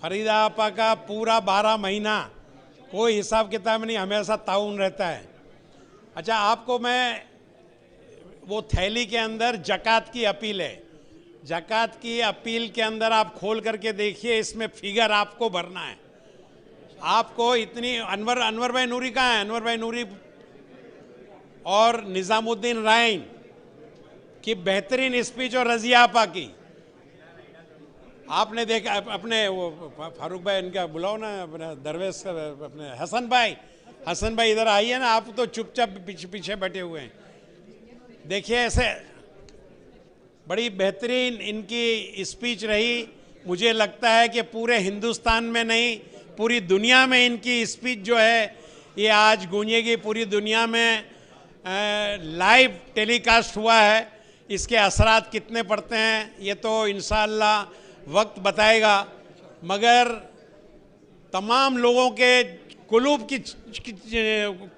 फरीदा आपा का पूरा 12 महीना कोई हिसाब किताब नहीं, हमेशा ताउन रहता है। अच्छा, आपको मैं वो थैली के अंदर जकात की अपील है, जकात की अपील के अंदर आप खोल करके देखिए, इसमें फिगर आपको भरना है। आपको इतनी अनवर भाई नूरी कहाँ है? अनवर भाई नूरी और निज़ामुद्दीन राइन की बेहतरीन स्पीच और रजिया आपा की आपने देखा। अपने वो फारूक भाई इनका बुलाओ ना, अपने दरवेश अपने हसन भाई इधर आइए ना, आप तो चुपचाप पीछे बैठे हुए हैं। देखिए, ऐसे बड़ी बेहतरीन इनकी स्पीच रही। मुझे लगता है कि पूरे हिंदुस्तान में नहीं, पूरी दुनिया में इनकी स्पीच जो है ये आज गूंजेगी। पूरी दुनिया में लाइव टेलीकास्ट हुआ है। इसके असरात कितने पड़ते हैं ये तो इंशाअल्लाह वक्त बताएगा, मगर तमाम लोगों के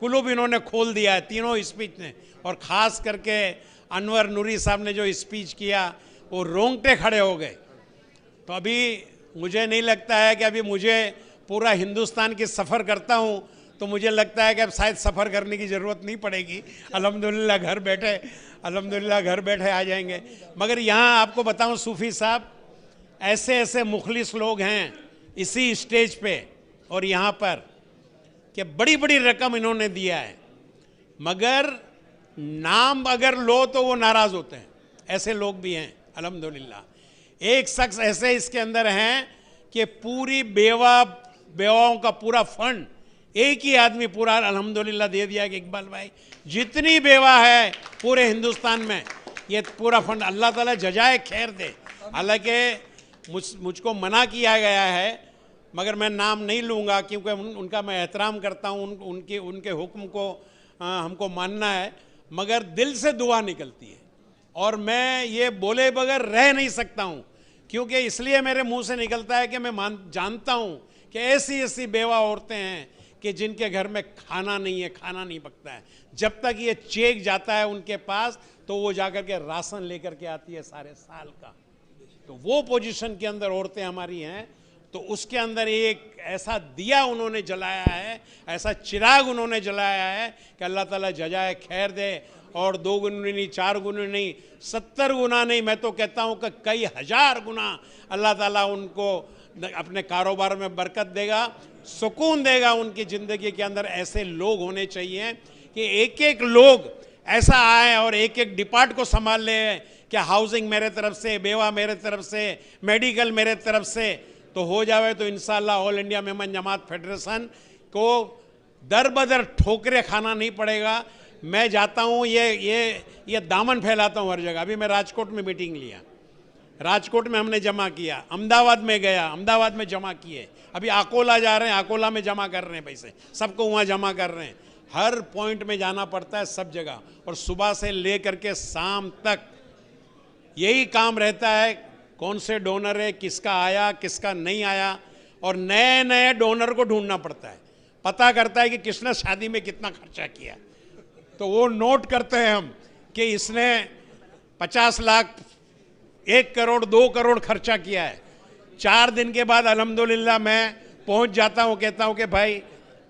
कुलूब इन्होंने खोल दिया है तीनों स्पीच ने। और ख़ास करके अनवर नूरी साहब ने जो स्पीच किया वो रोंगटे खड़े हो गए। तो अभी मुझे नहीं लगता है कि अभी मुझे पूरा हिंदुस्तान की सफ़र करता हूँ तो मुझे लगता है कि अब शायद सफ़र करने की ज़रूरत नहीं पड़ेगी। अल्हम्दुलिल्लाह घर बैठे आ जाएंगे। मगर यहाँ आपको बताऊँ सूफ़ी साहब, ऐसे ऐसे मुखलिस लोग हैं इसी स्टेज पे और यहाँ पर कि बड़ी बड़ी रकम इन्होंने दिया है, मगर नाम अगर लो तो वो नाराज़ होते हैं। ऐसे लोग भी हैं अल्हम्दुलिल्लाह। एक शख्स ऐसे इसके अंदर हैं कि पूरी बेवाओं का पूरा फंड एक ही आदमी पूरा अल्हम्दुलिल्लाह दे दिया कि इकबाल भाई जितनी बेवा है पूरे हिंदुस्तान में ये पूरा फंड अल्लाह ताला जजाए खैर दे। हालांकि मुझको मना किया गया है, मगर मैं नाम नहीं लूँगा क्योंकि उनका मैं एहतराम करता हूँ, उनके हुक्म को हमको मानना है, मगर दिल से दुआ निकलती है और मैं ये बोले बगैर रह नहीं सकता हूँ। क्योंकि इसलिए मेरे मुंह से निकलता है कि मैं जानता हूँ कि ऐसी ऐसी बेवा औरतें हैं कि जिनके घर में खाना नहीं है, खाना नहीं पकता है। जब तक ये चेक जाता है उनके पास तो वो जाकर के राशन लेकर के आती है सारे साल का। तो वो पोजीशन के अंदर औरतें हमारी हैं। तो उसके अंदर एक ऐसा दिया उन्होंने जलाया है, ऐसा चिराग उन्होंने जलाया है कि अल्लाह ताला जजाए खैर दे। और 2 गुना नहीं, 4 गुना नहीं, 70 गुना नहीं, मैं तो कहता हूँ कि कई हजार गुना अल्लाह ताला उनको अपने कारोबार में बरकत देगा, सुकून देगा। उनकी ज़िंदगी के अंदर ऐसे लोग होने चाहिए कि एक एक लोग ऐसा आए और एक एक डिपार्ट को संभाल ले। क्या हाउसिंग मेरे तरफ से, बेवा मेरे तरफ से, मेडिकल मेरे तरफ से, तो हो जावे तो इंशाअल्लाह ऑल इंडिया मेमन जमात फेडरेशन को दर बदर ठोकरे खाना नहीं पड़ेगा। मैं जाता हूँ ये दामन फैलाता हूँ हर जगह। अभी मैं राजकोट में मीटिंग लिया, राजकोट में हमने जमा किया, अहमदाबाद में गया, अहमदाबाद में जमा किए, अभी अकोला जा रहे हैं, अकोला में जमा कर रहे हैं पैसे, सबको वहाँ जमा कर रहे हैं। हर पॉइंट में जाना पड़ता है सब जगह, और सुबह से ले करके शाम तक यही काम रहता है। कौन से डोनर है, किसका आया किसका नहीं आया, और नए नए डोनर को ढूंढना पड़ता है। पता करता है कि किसने शादी में कितना खर्चा किया, तो वो नोट करते हैं हम कि इसने 50 लाख, 1 करोड़, 2 करोड़ खर्चा किया है। 4 दिन के बाद अल्हम्दुलिल्लाह मैं पहुंच जाता हूं, कहता हूं कि भाई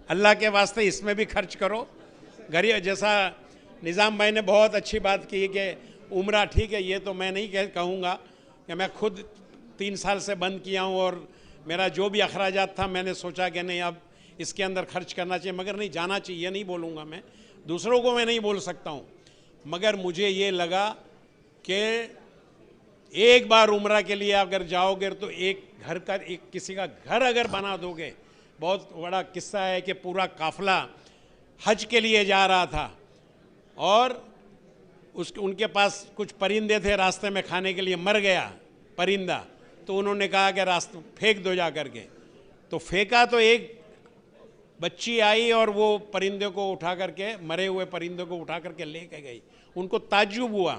अल्लाह के वास्ते इसमें भी खर्च करो। गरीब जैसा निज़ाम भाई ने बहुत अच्छी बात की कि उम्रा ठीक है, ये तो मैं नहीं कहूँगा कि मैं खुद 3 साल से बंद किया हूँ और मेरा जो भी अखराजात था मैंने सोचा कि नहीं अब इसके अंदर खर्च करना चाहिए, मगर नहीं जाना चाहिए, ये नहीं बोलूँगा मैं, दूसरों को मैं नहीं बोल सकता हूँ। मगर मुझे ये लगा कि एक बार उम्रा के लिए अगर जाओगे तो एक घर का, एक किसी का घर अगर बना दोगे। बहुत बड़ा किस्सा है कि पूरा काफिला हज के लिए जा रहा था और उनके पास कुछ परिंदे थे, रास्ते में खाने के लिए मर गया परिंदा, तो उन्होंने कहा कि रास्ते फेंक दो जा करके। तो फेंका तो एक बच्ची आई और वो परिंदे को उठा करके, मरे हुए परिंदे को उठा करके लेके गई। उनको ताज्जुब हुआ,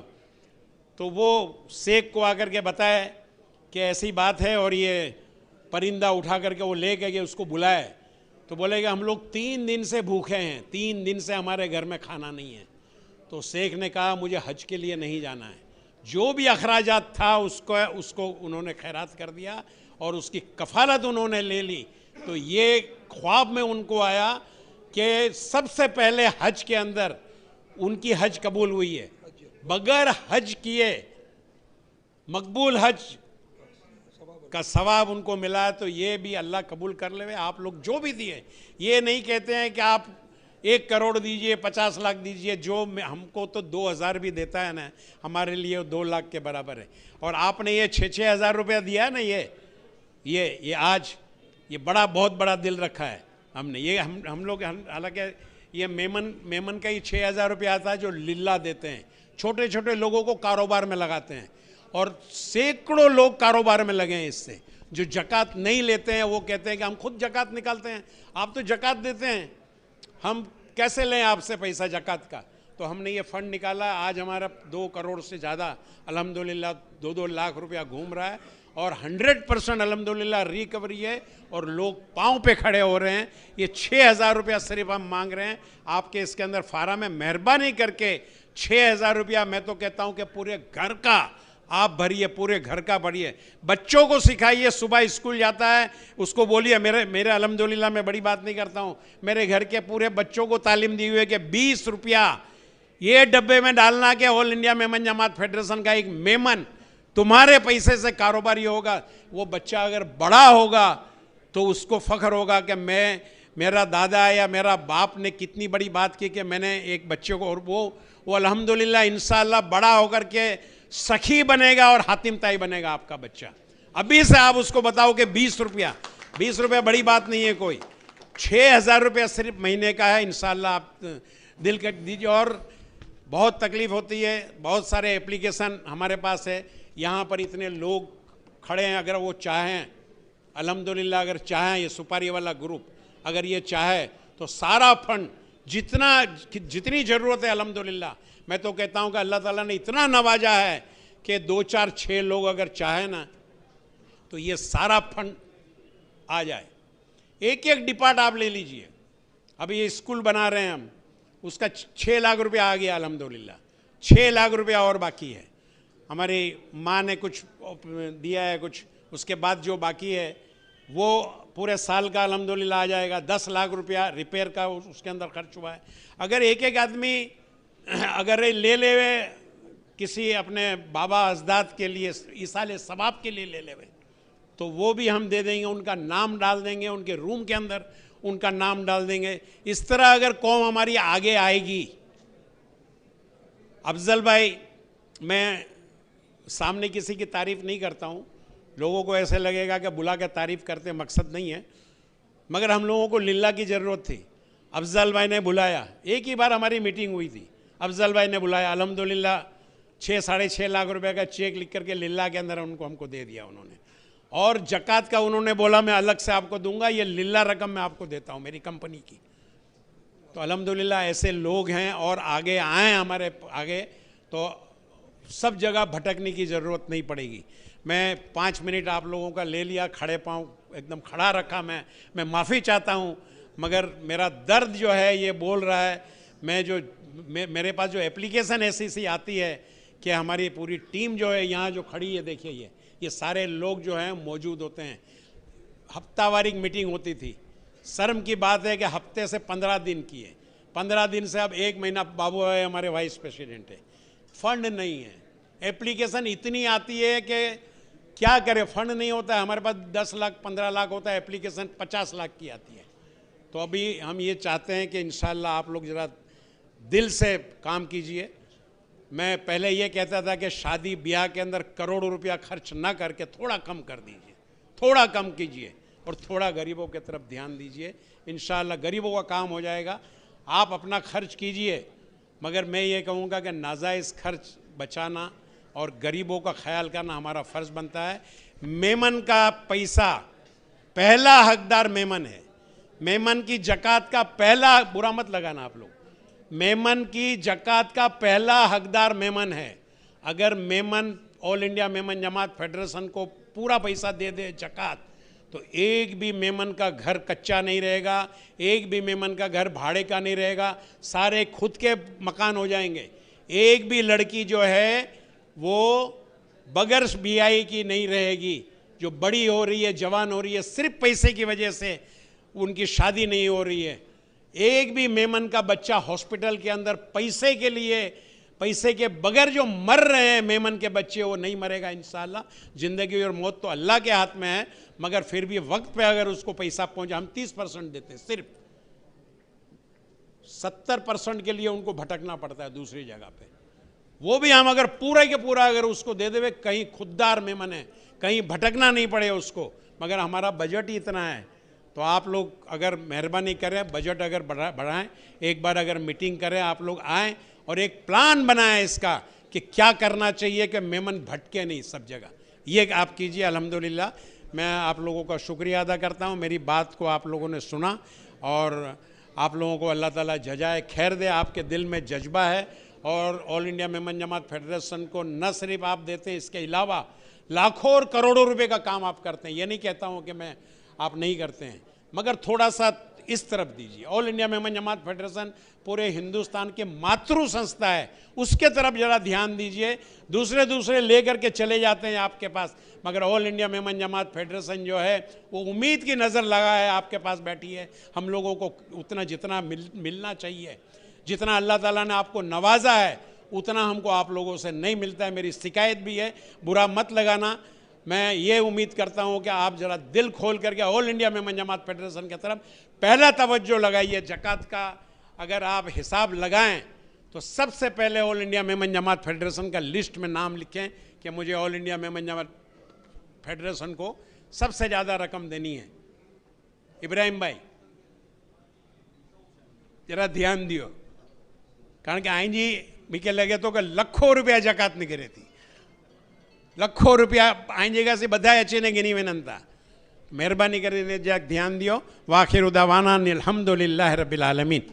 तो वो शेख को आकर के बताया कि ऐसी बात है और ये परिंदा उठा करके वो लेके गए, उसको बुलाए। तो बोले कि हम लोग 3 दिन से भूखे हैं, 3 दिन से हमारे घर में खाना नहीं है। तो शेख ने कहा मुझे हज के लिए नहीं जाना है। जो भी अखराजात था उसको उन्होंने खैरात कर दिया और उसकी कफालत उन्होंने ले ली, तो ये ख्वाब में उनको आया कि सबसे पहले हज के अंदर उनकी हज कबूल हुई है, बगैर हज किए मकबूल हज का सवाब उनको मिला। तो ये भी अल्लाह कबूल कर ले। आप लोग जो भी दिए, ये नहीं कहते हैं कि आप 1 करोड़ दीजिए, 50 लाख दीजिए, जो हमको तो 2000 भी देता है ना, हमारे लिए 2 लाख के बराबर है। और आपने ये 6-6 हज़ार रुपया दिया है ना, ये आज ये बहुत बड़ा दिल रखा है हमने। ये हम लोग हालांकि ये मेमन का ही 6,000 रुपया आता है जो लिल्ला देते हैं, छोटे छोटे लोगों को कारोबार में लगाते हैं, और सैकड़ों लोग कारोबार में लगे हैं इससे। जो जकात नहीं लेते हैं वो कहते हैं कि हम खुद जकात निकालते हैं, आप तो जकात देते हैं, हम कैसे लें आपसे पैसा जकात का। तो हमने ये फंड निकाला। आज हमारा 2 करोड़ से ज़्यादा अल्हम्दुलिल्लाह 2-2 लाख रुपया घूम रहा है, और 100% अल्हम्दुलिल्लाह रिकवरी है, और लोग पाँव पे खड़े हो रहे हैं। ये 6,000 रुपया सिर्फ हम मांग रहे हैं आपके इसके अंदर फार्म है। मेहरबानी करके 6,000 रुपया मैं तो कहता हूँ कि पूरे घर का आप भरिए, पूरे घर का भरिए। बच्चों को सिखाइए, सुबह स्कूल जाता है उसको बोलिए, मेरे अल्हम्दुलिल्लाह मैं बड़ी बात नहीं करता हूँ, मेरे घर के पूरे बच्चों को तालीम दी हुई है कि 20 रुपया ये डब्बे में डालना कि ऑल इंडिया मेमन जमात फेडरेशन का एक मेमन तुम्हारे पैसे से कारोबारी होगा। वो बच्चा अगर बड़ा होगा तो उसको फख्र होगा कि मेरा दादा या मेरा बाप ने कितनी बड़ी बात की कि मैंने एक बच्चे को, और वो अल्हम्दुलिल्लाह इंशाअल्लाह बड़ा होकर के सखी बनेगा और हातिम ताई बनेगा आपका बच्चा। अभी से आप उसको बताओ कि 20 रुपया बड़ी बात नहीं है कोई। 6,000 रुपया सिर्फ महीने का है, इंशाअल्लाह आप दिल कर दीजिए। और बहुत तकलीफ़ होती है, बहुत सारे एप्लीकेशन हमारे पास है, यहाँ पर इतने लोग खड़े हैं, अगर वो चाहें अल्हम्दुलिल्लाह, अगर चाहें ये सुपारी वाला ग्रुप अगर ये चाहे तो सारा फंड जितनी ज़रूरत है अल्हम्दुलिल्लाह, मैं तो कहता हूँ कि अल्लाह ताला ने इतना नवाजा है कि 2-4-6 लोग अगर चाहे ना तो ये सारा फंड आ जाए। एक डिपार्ट आप ले लीजिए। अभी ये स्कूल बना रहे हैं हम, उसका 6 लाख रुपया आ गया अल्हम्दुलिल्लाह, 6 लाख रुपया और बाकी है। हमारी माँ ने कुछ दिया है, कुछ उसके बाद जो बाकी है वो पूरे साल का अल्हम्दुलिल्लाह आ जाएगा। 10 लाख रुपया रिपेयर का उसके अंदर खर्च हुआ है। अगर एक आदमी अगर ले किसी अपने बाबा अजदाद के लिए, इसाले सवाब के लिए ले तो वो भी हम दे देंगे, उनका नाम डाल देंगे, उनके रूम के अंदर उनका नाम डाल देंगे। इस तरह अगर कौम हमारी आगे आएगी। अफजल भाई, मैं सामने किसी की तारीफ़ नहीं करता हूँ, लोगों को ऐसे लगेगा कि बुला के तारीफ़ करते, मकसद नहीं है, मगर हम लोगों को लिल्ला की ज़रूरत थी। अफजल भाई ने बुलाया, एक ही बार हमारी मीटिंग हुई थी, अफजल भाई ने बुलाया, अल्हम्दुलिल्लाह 6-6.5 लाख रुपए का चेक लिख करके लिल्ला के अंदर हमको दे दिया उन्होंने। और जकात का उन्होंने बोला मैं अलग से आपको दूंगा, ये लिल्ला रकम मैं आपको देता हूँ मेरी कंपनी की। तो अल्हम्दुलिल्लाह ऐसे लोग हैं, और आगे आएँ हमारे आगे तो सब जगह भटकने की ज़रूरत नहीं पड़ेगी। मैं 5 मिनट आप लोगों का ले लिया, खड़े पाँव एकदम खड़ा रखा, मैं माफ़ी चाहता हूँ, मगर मेरा दर्द जो है ये बोल रहा है। मेरे पास जो एप्लीकेशन ऐसी आती है कि हमारी पूरी टीम जो है यहाँ जो खड़ी है, देखिए ये सारे लोग जो हैं मौजूद होते हैं। हफ्तावारी मीटिंग होती थी, शर्म की बात है कि हफ्ते से 15 दिन की है, 15 दिन से अब 1 महीना बाबू है हमारे वाइस प्रेसिडेंट है। फंड नहीं है, एप्लीकेशन इतनी आती है कि क्या करें, फंड नहीं होता है। हमारे पास 10 लाख 15 लाख होता है, एप्लीकेशन 50 लाख की आती है। तो अभी हम ये चाहते हैं कि इंशाल्लाह आप लोग ज़रा दिल से काम कीजिए। मैं पहले ये कहता था कि शादी ब्याह के अंदर करोड़ों रुपया खर्च ना करके थोड़ा कम कर दीजिए, थोड़ा कम कीजिए, और थोड़ा गरीबों की तरफ ध्यान दीजिए। इंशाल्लाह गरीबों का काम हो जाएगा। आप अपना खर्च कीजिए, मगर मैं ये कहूँगा कि नाजायज़ खर्च बचाना और गरीबों का ख्याल करना हमारा फ़र्ज़ बनता है। मेमन का पैसा पहला हकदार मेमन है। मेमन की जकात का पहला, बुरा मत लगाना आप लोग, मेमन की जकात का पहला हकदार मेमन है। अगर मेमन ऑल इंडिया मेमन जमात फेडरेशन को पूरा पैसा दे दे जकात, तो एक भी मेमन का घर कच्चा नहीं रहेगा, एक भी मेमन का घर भाड़े का नहीं रहेगा, सारे खुद के मकान हो जाएंगे। एक भी लड़की जो है वो बगैर BI की नहीं रहेगी, जो बड़ी हो रही है, जवान हो रही है, सिर्फ पैसे की वजह से उनकी शादी नहीं हो रही है। एक भी मेमन का बच्चा हॉस्पिटल के अंदर पैसे के लिए, पैसे के बगैर जो मर रहे हैं मेमन के बच्चे, वो नहीं मरेगा इंशाल्लाह। जिंदगी और मौत तो अल्लाह के हाथ में है, मगर फिर भी वक्त पे अगर उसको पैसा पहुंचा, हम 30% देते हैं, सिर्फ 70% के लिए उनको भटकना पड़ता है दूसरी जगह पे। वो भी हम अगर पूरा के पूरा अगर उसको दे देवे, कहीं खुददार मेमन है, कहीं भटकना नहीं पड़े उसको, मगर हमारा बजट ही इतना है। तो आप लोग अगर मेहरबानी करें, बजट अगर बढ़ाएं, एक बार अगर मीटिंग करें, आप लोग आएँ और एक प्लान बनाएं इसका कि क्या करना चाहिए कि मेमन भटके नहीं सब जगह। ये आप कीजिए। अल्हम्दुलिल्लाह, मैं आप लोगों का शुक्रिया अदा करता हूँ, मेरी बात को आप लोगों ने सुना, और आप लोगों को अल्लाह ताला जजाए खैर दे। आपके दिल में जज्बा है, और ऑल इंडिया मेमन जमात फेडरेशन को न सिर्फ आप देते हैं, इसके अलावा लाखों और करोड़ों रुपए का काम आप करते हैं। ये नहीं कहता हूँ कि मैं आप नहीं करते हैं, मगर थोड़ा सा इस तरफ दीजिए। ऑल इंडिया मेमन जमात फेडरेशन पूरे हिंदुस्तान के मातृ संस्था है, उसके तरफ जरा ध्यान दीजिए। दूसरे लेकर के चले जाते हैं आपके पास, मगर ऑल इंडिया मेमन जमात फेडरेशन जो है वो उम्मीद की नज़र लगा है, आपके पास बैठी है। हम लोगों को उतना जितना मिलना चाहिए, जितना अल्लाह ताला ने आपको नवाजा है, उतना हमको आप लोगों से नहीं मिलता है। मेरी शिकायत भी है, बुरा मत लगाना। मैं ये उम्मीद करता हूँ कि आप ज़रा दिल खोल करके ऑल इंडिया मेमन जमात फेडरेशन की तरफ पहला तवज्जो लगाइए। ज़कात का अगर आप हिसाब लगाएं तो सबसे पहले ऑल इंडिया मेमन जमात फेडरेशन का लिस्ट में नाम लिखें कि मुझे ऑल इंडिया मेमन जमात फेडरेशन को सबसे ज़्यादा रकम देनी है। इब्राहिम भाई जरा ध्यान दियो, कारण કે અહીંજી મીકે લગે તો કે લાખો રૂપિયા જકાત નીકળી હતી, લાખો રૂપિયા અહીં જગ્યા से બધા અચીને ગીની વિનંતા। મહેરબાની કરીને જરાક ધ્યાન દિયો। વાખિર ઉદાવાના અલ્હમ્દુલિલ્લાહ રબ્બિલ આલમીન।